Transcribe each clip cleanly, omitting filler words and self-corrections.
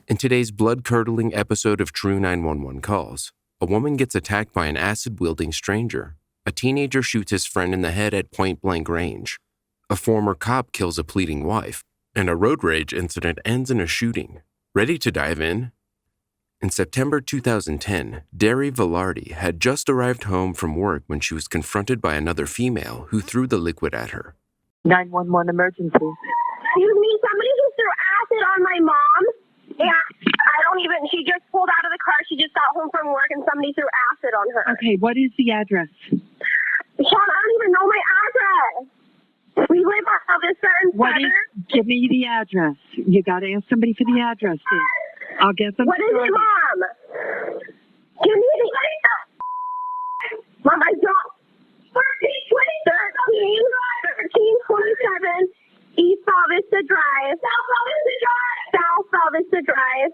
In today's blood-curdling episode of True 911 Calls, a woman gets attacked by an acid-wielding stranger. A teenager shoots his friend in the head at point-blank range. A former cop kills a pleading wife. And a road rage incident ends in a shooting. Ready to dive in? In September 2010, Derri Velarde had just arrived home from work when she was confronted by another female who threw the liquid at her. 911 emergency. Excuse me, somebody who threw acid on my mom. Yeah, she just pulled out of the car. She just got home from work and somebody threw acid on her. Okay, what is the address? Sean, I don't even know my address. We live on this certain Give me the address. You got to ask somebody for the address, then. I'll get them. What is it, Mom? Give me the Mom, I don't. 1327 East Vista Drive. South Vista Drive.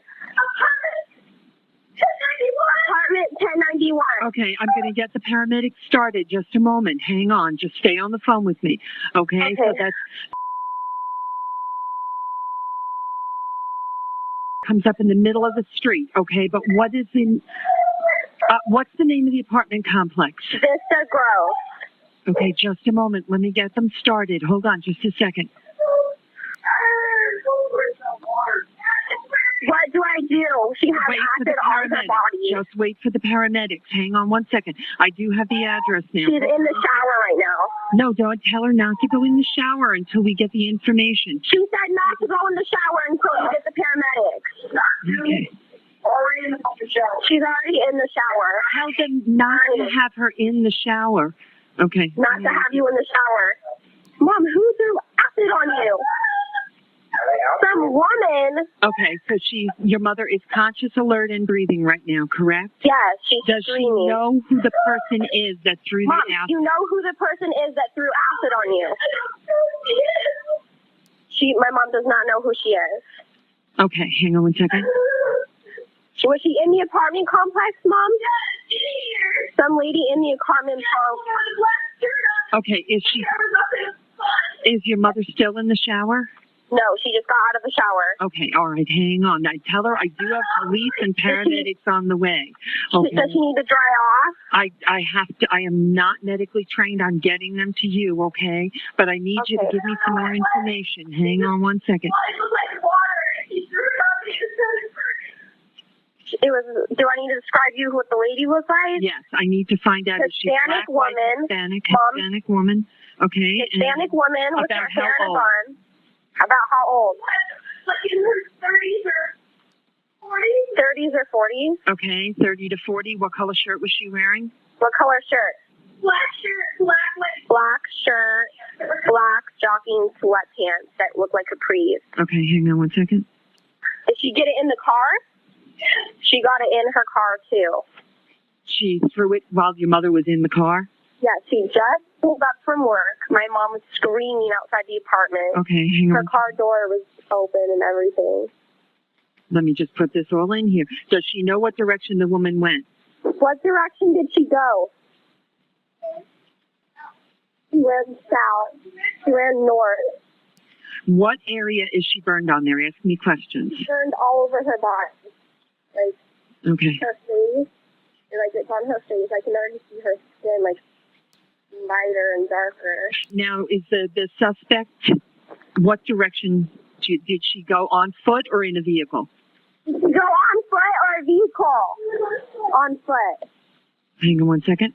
Apartment 1091. Okay, I'm going to get the paramedics started. Just a moment. Hang on. Just stay on the phone with me. Okay. So that's comes up in the middle of the street. Okay, but what's the name of the apartment complex? Vista Grove. Okay, just a moment. Let me get them started. Hold on just a second. What do I do? She has acid on her body. Just wait for the paramedics. Hang on one second. I do have the address now. She's in the shower right now. No, don't tell her not to go in the shower until we get the information. She said not to go in the shower until you get the paramedics. Okay. She's already in the shower. Tell them not to have her in the shower. Okay. Not to have you in the shower. Mom, who threw acid on you? Some woman. Okay, so your mother is conscious, alert, and breathing right now, correct? Yes, she's Does screaming. She know who the person is that threw Mom, the acid? you know who the person is that threw acid on you? My mom does not know who she is. Okay, hang on one second. Was she in the apartment complex, Mom? Some lady in the apartment complex. Okay, is your mother still in the shower? No, she just got out of the shower. Okay, all right, hang on. I tell her I do have police and paramedics on the way. Okay. Does she need to dry off? I have to. I am not medically trained on getting them to you, okay? But I need you to give me some more information. Hang on one second. Do I need to describe you what the lady was like? Yes, I need to find out if she's Hispanic black, woman. white, Hispanic woman. Okay. Hispanic woman with about her hair how in a old? bun. About how old? Like in her 30s or 40s. 30s or 40s. Okay, 30 to 40. What color shirt was she wearing? What color shirt? Black shirt, black shirt, black jogging sweatpants that look like capris. Okay, hang on one second. Did she get it in the car? She got it in her car too. She threw it while your mother was in the car? Yeah, she just pulled up from work. My mom was screaming outside the apartment. Okay, hang on. Her car door was open and everything. Let me just put this all in here. Does she know what direction the woman went? What direction did she go? She ran south. She ran north. What area is she burned on there? Ask me questions. She burned all over her body. Like, okay. Her face. Like, it's on her face. I can already see her skin, like, lighter and darker. Now, is the suspect, what direction did she go, on foot or in a vehicle? Did she go on foot or a vehicle? On foot. Hang on one second.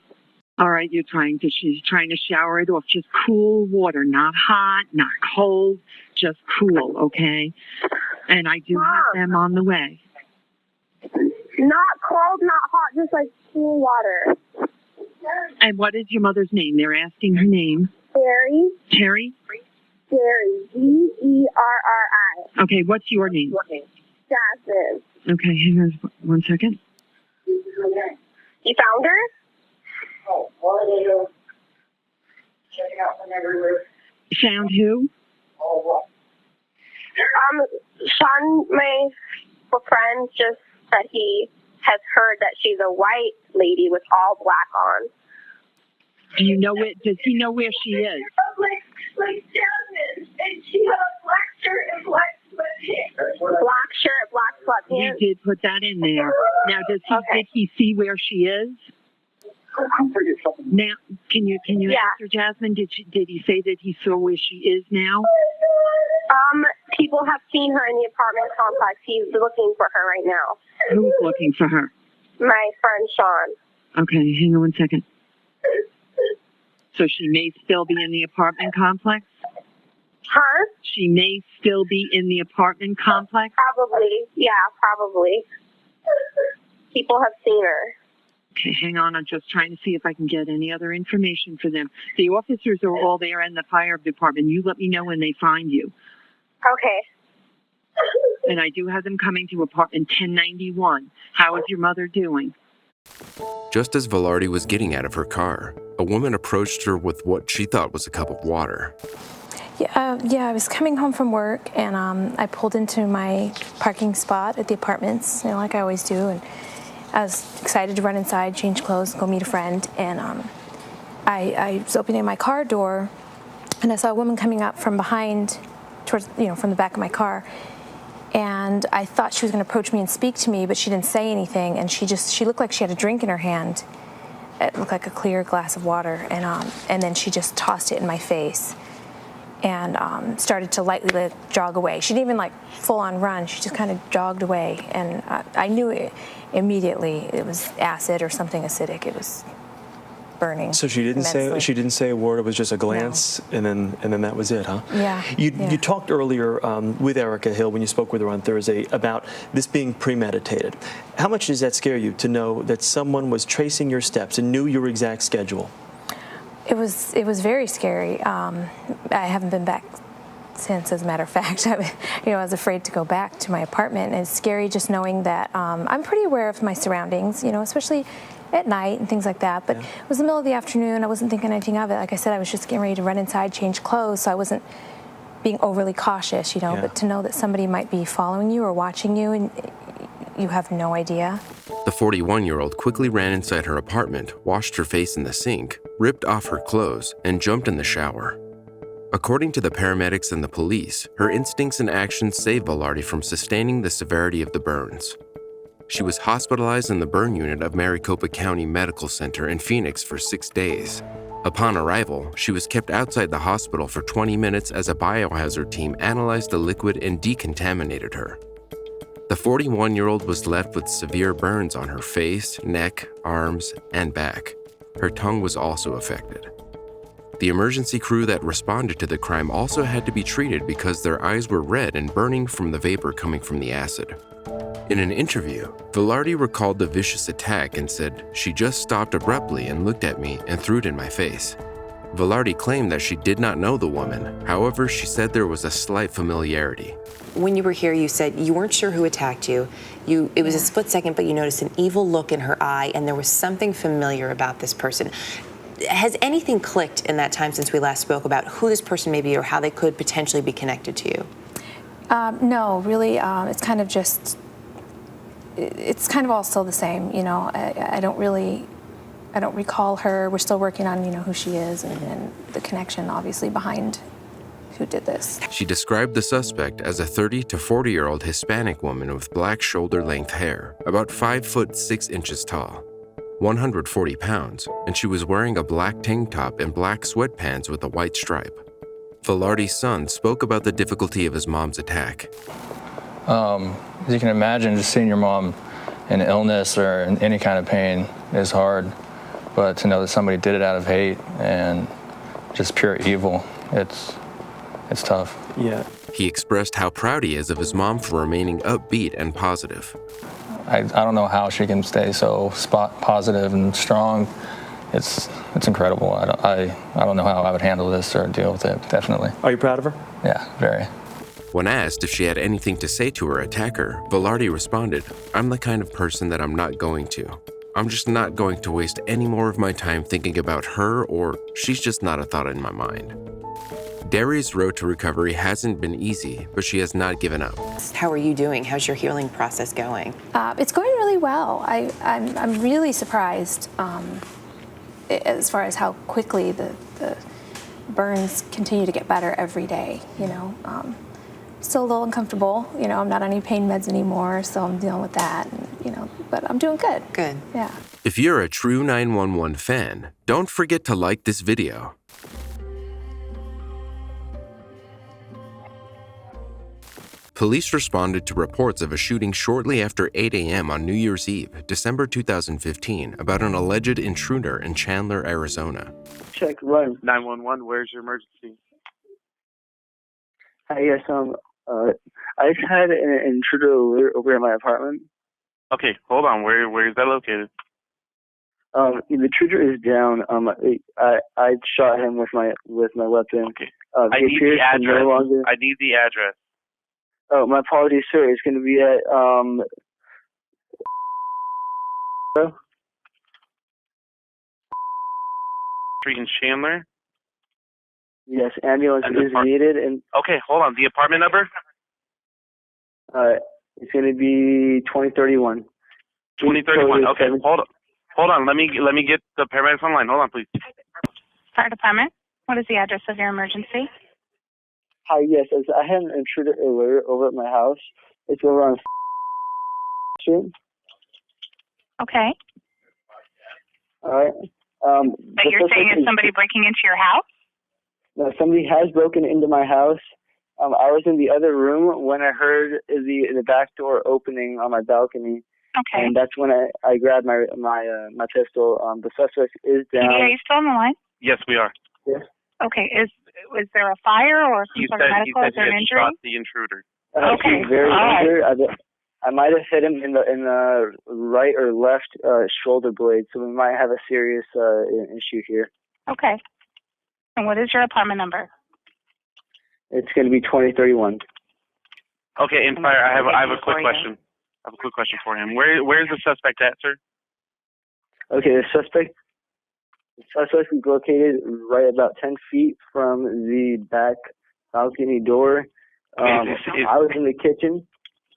All right, she's trying to shower it off. Just cool water, not hot, not cold, just cool, okay? And I do have them on the way. Not cold, not hot, just like cool water. And what is your mother's name? They're asking her name. Terry. Terry? Terry. Gerri. Okay, what's your name? Jasmine. Okay, hang on one second. You found her? Oh, well, checking out from everywhere. Found who? Oh, what? Sean, my friend, just said he has heard that she's a white lady with all black on. Do you know it? Does he know where she is? Like Jasmine, and she had a black shirt and black Black shirt, black We sweatpants. did put that in there. Now, did he see where she is? Now, can you answer, Jasmine? Did he say that he saw where she is now? People have seen her in the apartment complex. He's looking for her right now. Who's looking for her? My friend Sean. Okay, hang on one second. So she may still be in the apartment complex? Huh? She may still be in the apartment complex? Probably. Yeah, probably. People have seen her. Okay, hang on. I'm just trying to see if I can get any other information for them. The officers are all there in the fire department. You let me know when they find you. Okay. And I do have them coming to apartment 1091. How is your mother doing? Just as Velarde was getting out of her car, a woman approached her with what she thought was a cup of water. I was coming home from work, and I pulled into my parking spot at the apartments, like I always do, and I was excited to run inside, change clothes, go meet a friend, and I was opening my car door, and I saw a woman coming up from behind, towards, from the back of my car, and I thought she was going to approach me and speak to me, but she didn't say anything, and she looked like she had a drink in her hand. It looked like a clear glass of water, and then she just tossed it in my face and started to lightly jog away. She didn't even full-on run. She just kind of jogged away, and I knew it immediately it was acid or something acidic. It was burning. So she didn't say a word. It was just a glance, no. and then that was it, huh? Yeah. You talked earlier with Erica Hill when you spoke with her on Thursday about this being premeditated. How much does that scare you to know that someone was tracing your steps and knew your exact schedule? It was very scary. I haven't been back since, as a matter of fact. I was afraid to go back to my apartment. And it's scary just knowing that I'm pretty aware of my surroundings, especially at night and things like that. But it was the middle of the afternoon. I wasn't thinking anything of it. Like I said, I was just getting ready to run inside, change clothes, so I wasn't being overly cautious, But to know that somebody might be following you or watching you and you have no idea. The 41-year-old quickly ran inside her apartment, washed her face in the sink, ripped off her clothes, and jumped in the shower. According to the paramedics and the police, her instincts and actions saved Velarde from sustaining the severity of the burns. She was hospitalized in the burn unit of Maricopa County Medical Center in Phoenix for 6 days. Upon arrival, she was kept outside the hospital for 20 minutes as a biohazard team analyzed the liquid and decontaminated her. The 41-year-old was left with severe burns on her face, neck, arms, and back. Her tongue was also affected. The emergency crew that responded to the crime also had to be treated because their eyes were red and burning from the vapor coming from the acid. In an interview, Velarde recalled the vicious attack and said, "She just stopped abruptly and looked at me and threw it in my face." Velarde claimed that she did not know the woman. However, she said there was a slight familiarity. When you were here, you said you weren't sure who attacked you. It was a split second, but you noticed an evil look in her eye, and there was something familiar about this person. Has anything clicked in that time since we last spoke about who this person may be or how they could potentially be connected to you? No, really, it's kind of all still the same, I don't recall her. We're still working on, who she is and the connection, obviously, behind who did this. She described the suspect as a 30 to 40-year-old Hispanic woman with black shoulder-length hair, about 5 foot 6 inches tall, 140 pounds, and she was wearing a black tank top and black sweatpants with a white stripe. Velarde's son spoke about the difficulty of his mom's attack. As you can imagine, just seeing your mom in illness or in any kind of pain is hard, but to know that somebody did it out of hate and just pure evil, it's tough. Yeah. He expressed how proud he is of his mom for remaining upbeat and positive. I don't know how she can stay so positive and strong. It's incredible. I don't know how I would handle this or deal with it, definitely. Are you proud of her? Yeah, very. When asked if she had anything to say to her attacker, Velarde responded, "I'm the kind of person that I'm not going to. I'm just not going to waste any more of my time thinking about her, or she's just not a thought in my mind." Derri's road to recovery hasn't been easy, but she has not given up. How are you doing? How's your healing process going? It's going really well. I'm really surprised as far as how quickly the burns continue to get better every day. still a little uncomfortable. You know, I'm not on any pain meds anymore, so I'm dealing with that. And, you know, but I'm doing good. Good. Yeah. If you're a true 911 fan, don't forget to like this video. Police responded to reports of a shooting shortly after 8 a.m. on New Year's Eve, December 2015, about an alleged intruder in Chandler, Arizona. Check run 911. Where's your emergency? Hi, yes. I just had an intruder over at my apartment. Okay, hold on. Where is that located? The intruder is down. I shot him with my weapon. Okay. I need the address. I need the address. Oh, my apologies, sir. It's going to be at Street in Chandler. Yes, ambulance is needed. And okay, hold on. The apartment number? It's going to be 2031. 2031. Okay, hold on. Let me get the paramedics online. Hold on, please. Fire department. What is the address of your emergency? Hi, yes. I had an intruder alert over at my house. It's over on Street. Okay. All right. But you're saying is somebody breaking into your house? No, somebody has broken into my house. I was in the other room when I heard the back door opening on my balcony. Okay. And that's when I grabbed my pistol. The suspect is down. Are you still on the line? Yes, we are. Yes. Okay. Was there a fire or some sort of medical? Is there an injury? Shot the intruder. Okay. He's very injured. I might have hit him in the right or left shoulder blade, so we might have a serious issue here. Okay. And what is your apartment number? It's going to be 2031. Okay, and fire. I have a quick question. I have a quick question for him. Where's the suspect at, sir? Okay, the suspect is located right about 10 feet from the back balcony door. I was in the kitchen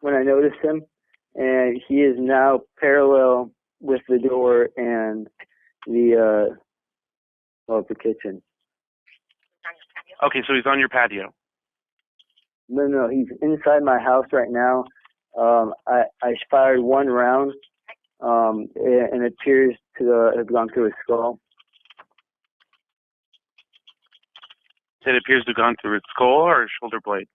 when I noticed him, and he is now parallel with the door and the kitchen. Okay, so he's on your patio. No, he's inside my house right now. I fired one round, and it appears to have gone through his skull. It appears to have gone through his skull or his shoulder blade?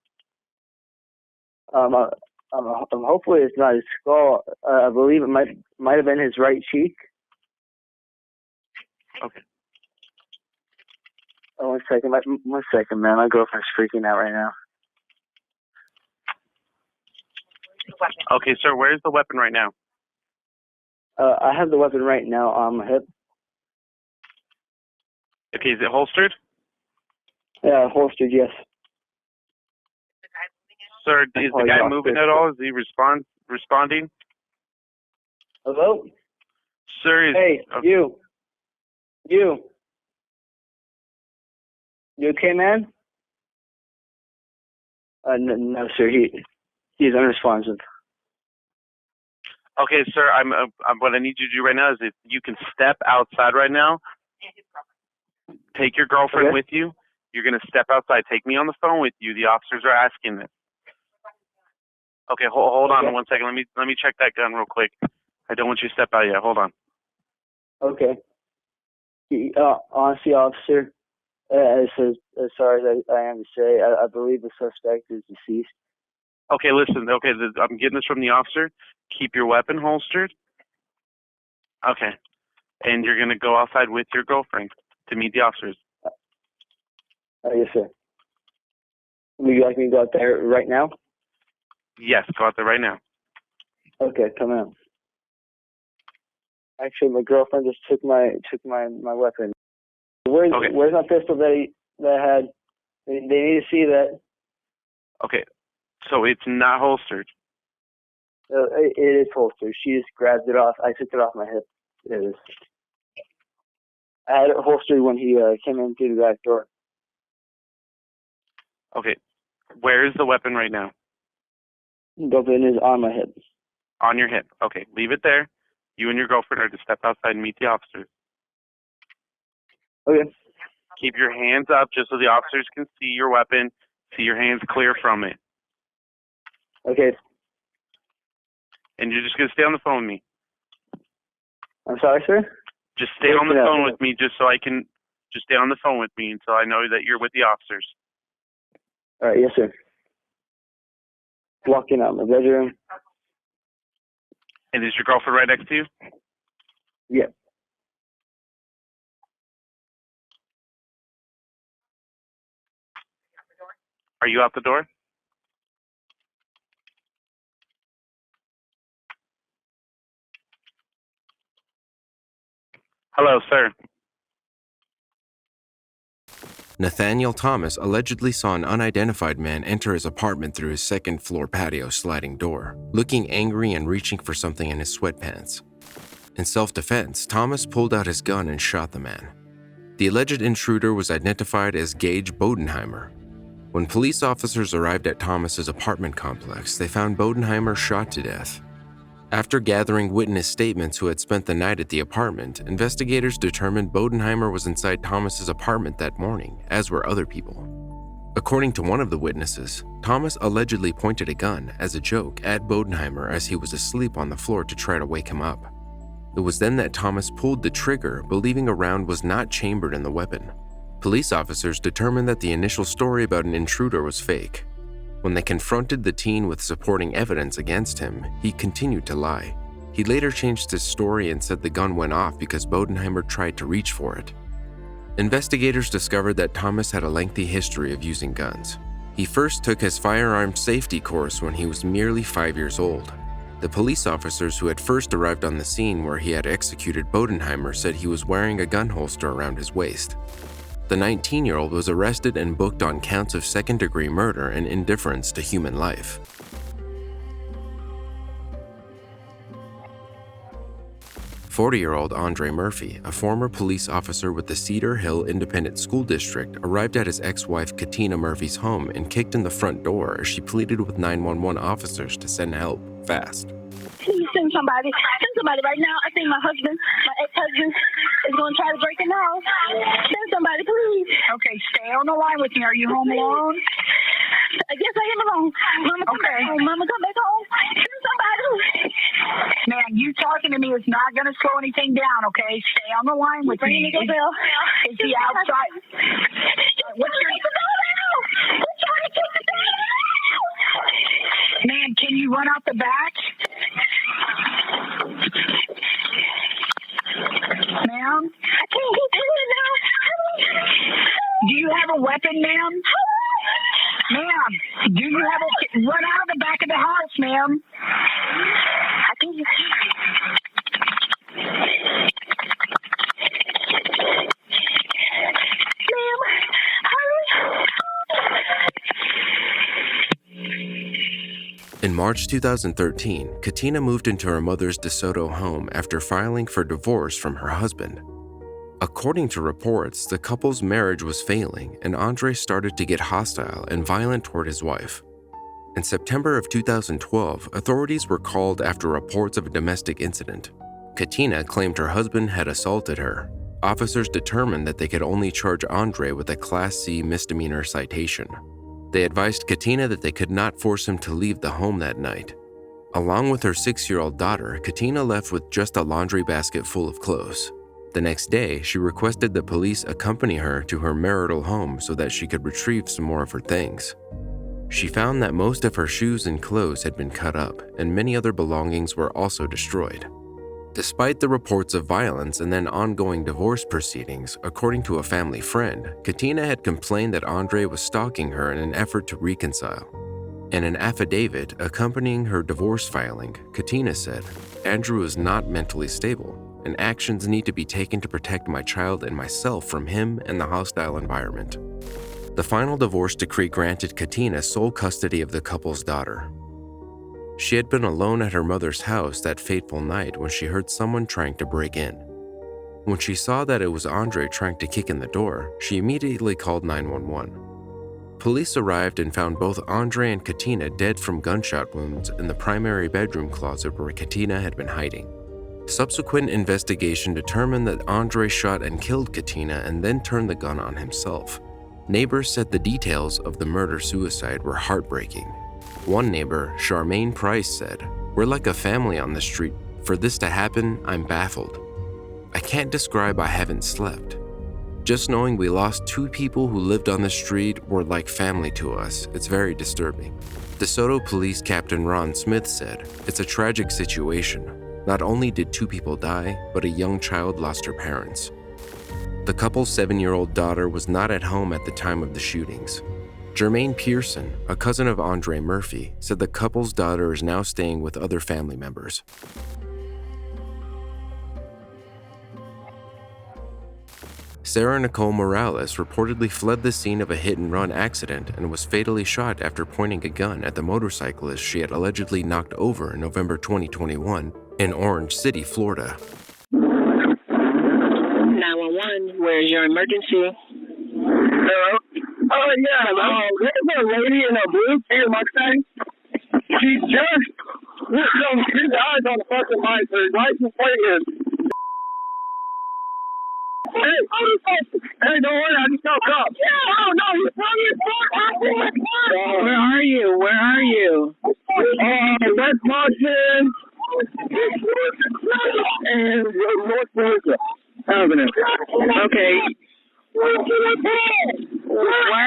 Hopefully it's not his skull. I believe it might have been his right cheek. Okay. Oh, 1 second, man. My girlfriend's freaking out right now. Okay, sir, where's the weapon right now? I have the weapon right now on my hip. Okay, is it holstered? Yeah, holstered, yes. Sir, is the guy moving at all? Is he responding? Hello? Sir, hey, okay. You okay, man? No, sir. He's unresponsive. Okay, sir. I'm what I need you to do right now is if you can step outside right now. Take your girlfriend with you. You're gonna step outside. Take me on the phone with you. The officers are asking this. Okay, hold on 1 second. Let me check that gun real quick. I don't want you to step out yet. Hold on. Okay. Honestly, officer, as far as I am to say, I believe the suspect is deceased. Okay, listen. Okay, I'm getting this from the officer. Keep your weapon holstered. Okay. And you're going to go outside with your girlfriend to meet the officers. Yes, sir. Would you like me to go out there right now? Yes, go out there right now. Okay, come out. Actually, my girlfriend just took my weapon. Where's my pistol that I had? They need to see that. Okay, so it's not holstered. It is holstered. She just grabbed it off. I took it off my hip. It is. I had it holstered when he came in through the back door. Okay, where is the weapon right now? The weapon is on my hip. On your hip. Okay, leave it there. You and your girlfriend are to step outside and meet the officers. Okay. Keep your hands up just so the officers can see your weapon, see your hands clear from it. Okay. And you're just going to stay on the phone with me. I'm sorry, sir? Just stay on the phone with me just so I can... Just stay on the phone with me until I know that you're with the officers. All right, yes, sir. Walking out of my bedroom. And is your girlfriend right next to you? Yeah. Are you out the door? Hello, sir. Nathaniel Thomas allegedly saw an unidentified man enter his apartment through his second-floor patio sliding door, looking angry and reaching for something in his sweatpants. In self-defense, Thomas pulled out his gun and shot the man. The alleged intruder was identified as Gage Bodenheimer. When police officers arrived at Thomas's apartment complex, they found Bodenheimer shot to death. After gathering witness statements who had spent the night at the apartment, investigators determined Bodenheimer was inside Thomas's apartment that morning, as were other people. According to one of the witnesses, Thomas allegedly pointed a gun as a joke at Bodenheimer as he was asleep on the floor to try to wake him up. It was then that Thomas pulled the trigger, believing a round was not chambered in the weapon. Police officers determined that the initial story about an intruder was fake. When they confronted the teen with supporting evidence against him, he continued to lie. He later changed his story and said the gun went off because Bodenheimer tried to reach for it. Investigators discovered that Thomas had a lengthy history of using guns. He first took his firearms safety course when he was merely 5 years old. The police officers who had first arrived on the scene where he had executed Bodenheimer said he was wearing a gun holster around his waist. The 19-year-old was arrested and booked on counts of second-degree murder and indifference to human life. 40-year-old Andre Murphy, a former police officer with the Cedar Hill Independent School District, arrived at his ex-wife Katina Murphy's home and kicked in the front door as she pleaded with 911 officers to send help fast. Please send somebody. Send somebody right now. I think my ex-husband is going to try to break in the house. Send somebody, please. Okay, stay on the line with me. Are you home alone? Yes, I am alone. Mama, come back home. Mama, come back home. Send somebody. Man, you talking to me is not going to slow anything down, okay? Stay on the line with me. Is he outside? What's your... Man, can you run out the back? Ma'am? I can't get to it now. Do you have a weapon, ma'am? Ma'am, do you have a... Run out of the back of the house, ma'am. I think you can. Ma'am, hurry. In March 2013, Katina moved into her mother's DeSoto home after filing for divorce from her husband. According to reports, the couple's marriage was failing and Andre started to get hostile and violent toward his wife. In September of 2012, authorities were called after reports of a domestic incident. Katina claimed her husband had assaulted her. Officers determined that they could only charge Andre with a Class C misdemeanor citation. They advised Katina that they could not force him to leave the home that night. Along with her 6-year-old daughter, Katina left with just a laundry basket full of clothes. The next day, she requested the police accompany her to her marital home so that she could retrieve some more of her things. She found that most of her shoes and clothes had been cut up, and many other belongings were also destroyed. Despite the reports of violence and then ongoing divorce proceedings, according to a family friend, Katina had complained that Andre was stalking her in an effort to reconcile. In an affidavit accompanying her divorce filing, Katina said, "Andrew is not mentally stable, and actions need to be taken to protect my child and myself from him and the hostile environment." The final divorce decree granted Katina sole custody of the couple's daughter. She had been alone at her mother's house that fateful night when she heard someone trying to break in. When she saw that it was Andre trying to kick in the door, she immediately called 911. Police arrived and found both Andre and Katina dead from gunshot wounds in the primary bedroom closet where Katina had been hiding. Subsequent investigation determined that Andre shot and killed Katina and then turned the gun on himself. Neighbors said the details of the murder-suicide were heartbreaking. One neighbor, Charmaine Price, said, "We're like a family on the street. For this to happen, I'm baffled. I can't describe I haven't slept. Just knowing we lost 2 people who lived on the street were like family to us. It's very disturbing." DeSoto Police Captain Ron Smith said, "It's a tragic situation. Not only did 2 people die, but a young child lost her parents." The couple's 7-year-old daughter was not at home at the time of the shootings. Jermaine Pearson, a cousin of Andre Murphy, said the couple's daughter is now staying with other family members. Sarah Nicole Morales reportedly fled the scene of a hit-and-run accident and was fatally shot after pointing a gun at the motorcyclist she had allegedly knocked over in November 2021 in Orange City, Florida. 911, where's your emergency? Hello? Oh, yeah, there's a lady in a blue Kia Mustang. She just died on the fucking lights. Her license plate is... Hey, don't worry, I just got caught. Yeah, oh, no, you threw your phone. Where are you? Where are you? West Washington and North Georgia Avenue. Okay. Why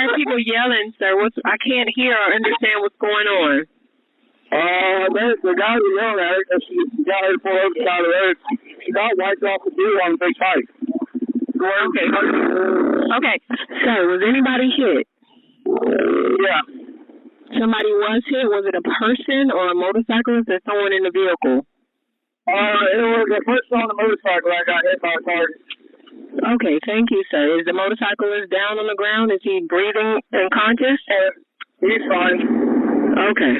are people yelling, sir? I can't hear or understand what's going on. The guy was yelling at her because she got her to pull over the side of the road. She got wiped off the deal on the big pipe. Okay. Sir, was anybody hit? Yeah. Somebody was hit? Was it a person or a motorcyclist or someone in the vehicle? It was a person on the motorcycle that got hit by a car. Okay, thank you, sir. Is the motorcyclist down on the ground? Is he breathing and conscious? He's fine. Okay.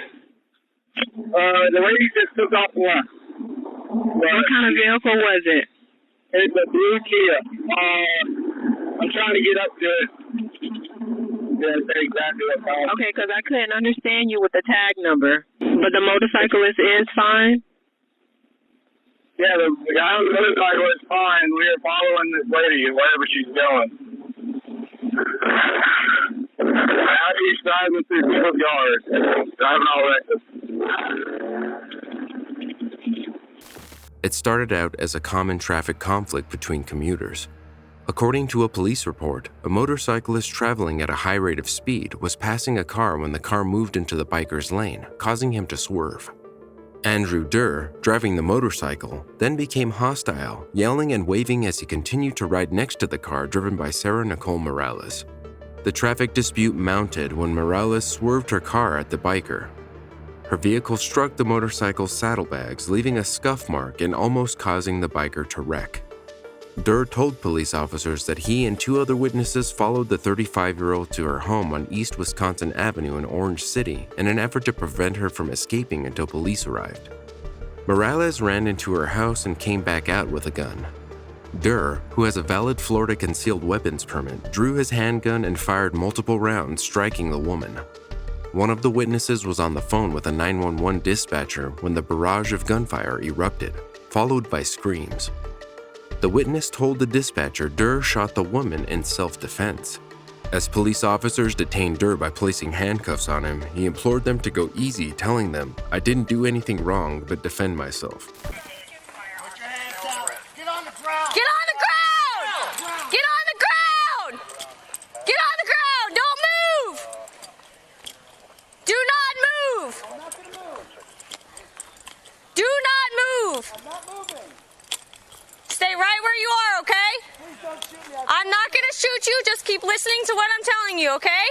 The lady just took off the left. What kind of vehicle was it? It's a blue Kia. I'm trying to get up to it. Yeah, say exactly what time. Okay, because I couldn't understand you with the tag number. But the motorcyclist is fine? Yeah, the guy on the motorcycle is fine. We are following this lady wherever she's going. Now he's driving through people's yards. Driving all reckless. It started out as a common traffic conflict between commuters. According to a police report, a motorcyclist traveling at a high rate of speed was passing a car when the car moved into the biker's lane, causing him to swerve. Andrew Durr, driving the motorcycle, then became hostile, yelling and waving as he continued to ride next to the car driven by Sarah Nicole Morales. The traffic dispute mounted when Morales swerved her car at the biker. Her vehicle struck the motorcycle's saddlebags, leaving a scuff mark and almost causing the biker to wreck. Durr told police officers that he and 2 other witnesses followed the 35-year-old to her home on East Wisconsin Avenue in Orange City in an effort to prevent her from escaping until police arrived. Morales ran into her house and came back out with a gun. Durr, who has a valid Florida concealed weapons permit, drew his handgun and fired multiple rounds, striking the woman. One of the witnesses was on the phone with a 911 dispatcher when the barrage of gunfire erupted, followed by screams. The witness told the dispatcher Durr shot the woman in self-defense. As police officers detained Durr by placing handcuffs on him, he implored them to go easy, telling them, "I didn't do anything wrong but defend myself." Get on the ground! Get on the ground! Get on the ground! Get on the ground! Don't move! Do not move! Do not move! Stay right where you are, okay? I'm not going to shoot you. Just keep listening to what I'm telling you, okay?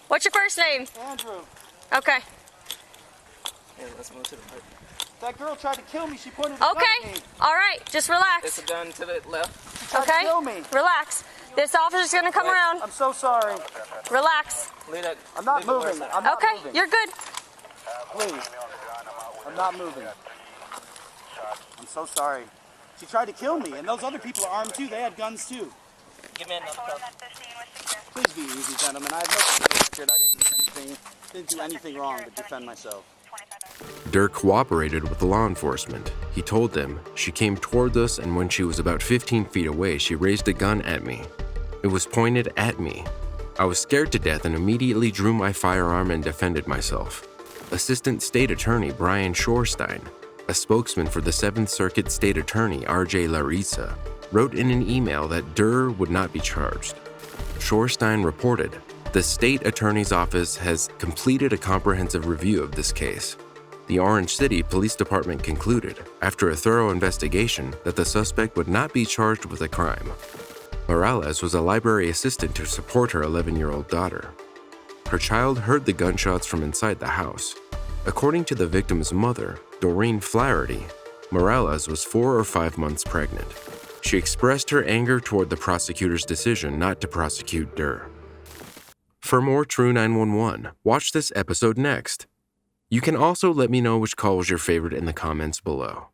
What's your first name? Andrew. Okay. Yeah, let's move to the right. That girl tried to kill me. She pointed a gun at me. Okay. All right. Just relax. There's a gun to the left. Okay. Kill me. Relax. This officer's going to come around. I'm so sorry. Relax. I'm not moving. I'm not okay. moving. You're good. Please. I'm not moving. I'm so sorry. She tried to kill me, and those other people are armed too. They had guns too. Give me another cup. Please be easy, gentlemen. I have no record. I didn't do anything wrong to defend myself. Durr cooperated with law enforcement. He told them, "She came toward us, and when she was about 15 feet away, she raised a gun at me. It was pointed at me. I was scared to death and immediately drew my firearm and defended myself. Assistant State Attorney Brian Shorstein, a spokesman for the 7th Circuit State Attorney R.J. Larissa, wrote in an email that Derr would not be charged. Shorstein reported, "The State Attorney's Office has completed a comprehensive review of this case. The Orange City Police Department concluded, after a thorough investigation, that the suspect would not be charged with a crime." Morales was a library assistant to support her 11-year-old daughter. Her child heard the gunshots from inside the house. According to the victim's mother, Doreen Flaherty, Morales was 4 or 5 months pregnant. She expressed her anger toward the prosecutor's decision not to prosecute Derr. For more True 911, watch this episode next. You can also let me know which call was your favorite in the comments below.